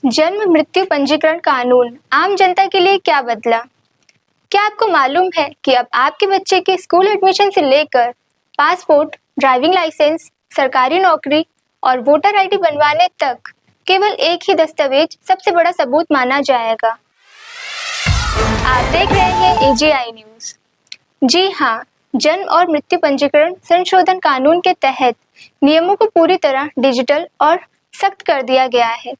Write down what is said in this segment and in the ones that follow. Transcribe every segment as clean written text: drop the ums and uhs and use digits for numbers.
जन्म मृत्यु पंजीकरण कानून आम जनता के लिए क्या बदला? क्या आपको मालूम है कि अब आपके बच्चे के स्कूल एडमिशन से लेकर पासपोर्ट, ड्राइविंग लाइसेंस, सरकारी नौकरी और वोटर आईडी बनवाने तक केवल एक ही दस्तावेज सबसे बड़ा सबूत माना जाएगा। आप देख रहे हैं एजीआई न्यूज। जी हाँ, जन्म और मृत्यु पंजीकरण संशोधन कानून के तहत नियमों को पूरी तरह डिजिटल और सख्त कर दिया गया है।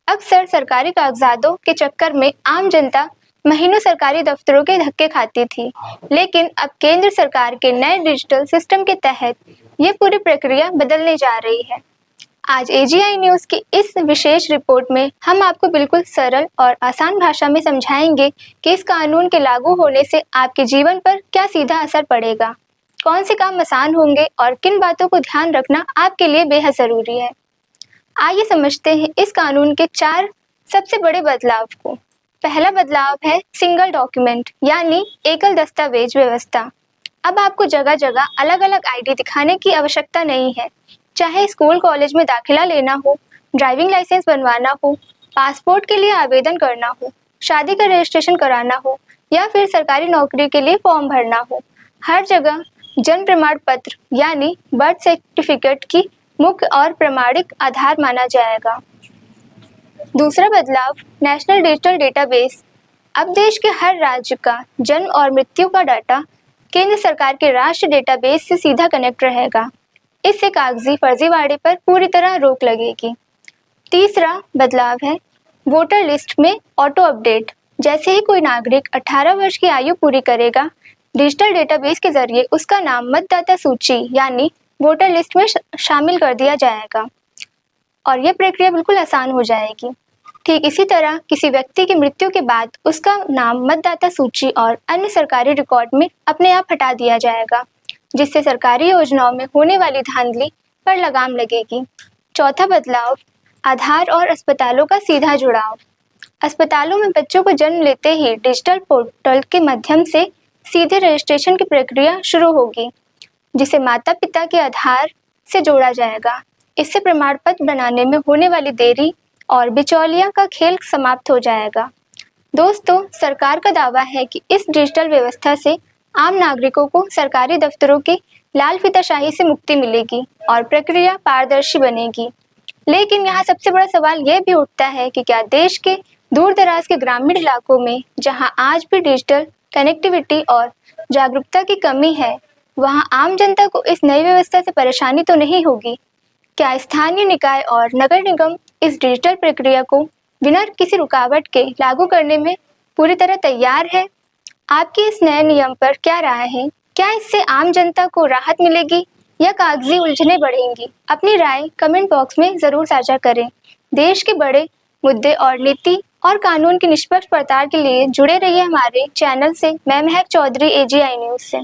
अक्सर सरकारी कागजातों के चक्कर में आम जनता महीनों सरकारी दफ्तरों के धक्के खाती थी, लेकिन अब केंद्र सरकार के नए डिजिटल सिस्टम के तहत ये पूरी प्रक्रिया बदलने जा रही है। आज एजीआई न्यूज की इस विशेष रिपोर्ट में हम आपको बिल्कुल सरल और आसान भाषा में समझाएंगे कि इस कानून के लागू होने से आपके जीवन पर क्या सीधा असर पड़ेगा, कौन से काम आसान होंगे और किन बातों को ध्यान रखना आपके लिए बेहद जरूरी है। आइए समझते हैं इस कानून के 4 सबसे बड़े बदलाव को। पहला बदलाव है सिंगल डॉक्यूमेंट यानी एकल दस्तावेज व्यवस्था। अब आपको जगह जगह अलग अलग आईडी दिखाने की आवश्यकता नहीं है। चाहे स्कूल कॉलेज में दाखिला लेना हो, ड्राइविंग लाइसेंस बनवाना हो, पासपोर्ट के लिए आवेदन करना हो, शादी का रजिस्ट्रेशन कराना हो या फिर सरकारी नौकरी के लिए फॉर्म भरना हो, हर जगह जन्म प्रमाण पत्र यानी बर्थ सर्टिफिकेट की मुख्य और प्रमाणिक आधार माना जाएगा। दूसरा बदलाव नेशनल डिजिटल डेटाबेस। अब देश के हर राज्य का जन्म और मृत्यु का डाटा केंद्र सरकार के राष्ट्रीय डेटाबेस से सीधा कनेक्ट रहेगा। इससे कागजी फर्जीवाड़े पर पूरी तरह रोक लगेगी। तीसरा बदलाव है वोटर लिस्ट में ऑटो अपडेट। जैसे ही कोई नागरिक 18 वर्ष की आयु पूरी करेगा, डिजिटल डेटाबेस के जरिए उसका नाम मतदाता सूची यानी वोटर लिस्ट में शामिल कर दिया जाएगा और यह प्रक्रिया बिल्कुल आसान हो जाएगी। ठीक इसी तरह किसी व्यक्ति की मृत्यु के बाद उसका नाम मतदाता सूची और अन्य सरकारी रिकॉर्ड में अपने आप हटा दिया जाएगा, जिससे सरकारी योजनाओं में होने वाली धांधली पर लगाम लगेगी। चौथा बदलाव आधार और अस्पतालों का सीधा जुड़ाव। अस्पतालों में बच्चों को जन्म लेते ही डिजिटल पोर्टल के माध्यम से सीधे रजिस्ट्रेशन की प्रक्रिया शुरू होगी, जिसे माता पिता के आधार से जोड़ा जाएगा। इससे प्रमाण पत्र बनाने में होने वाली देरी और बिचौलिया का खेल समाप्त हो जाएगा। दोस्तों, सरकार का दावा है कि इस डिजिटल व्यवस्था से आम नागरिकों को सरकारी दफ्तरों की लाल फीताशाही से मुक्ति मिलेगी और प्रक्रिया पारदर्शी बनेगी। लेकिन यहाँ सबसे बड़ा सवाल यह भी उठता है कि क्या देश के दूर दराज के ग्रामीण इलाकों में, जहाँ आज भी डिजिटल कनेक्टिविटी और जागरूकता की कमी है, वहाँ आम जनता को इस नई व्यवस्था से परेशानी तो नहीं होगी? क्या स्थानीय निकाय और नगर निगम इस डिजिटल प्रक्रिया को बिना किसी रुकावट के लागू करने में पूरी तरह तैयार है? आपकी इस नए नियम पर क्या राय है? क्या इससे आम जनता को राहत मिलेगी या कागजी उलझनें बढ़ेंगी? अपनी राय कमेंट बॉक्स में जरूर साझा करें। देश के बड़े मुद्दे और नीति और कानून की निष्पक्ष पड़ताल के लिए जुड़े रहिए हमारे चैनल से। मैं महक चौधरी, एजीआई न्यूज से।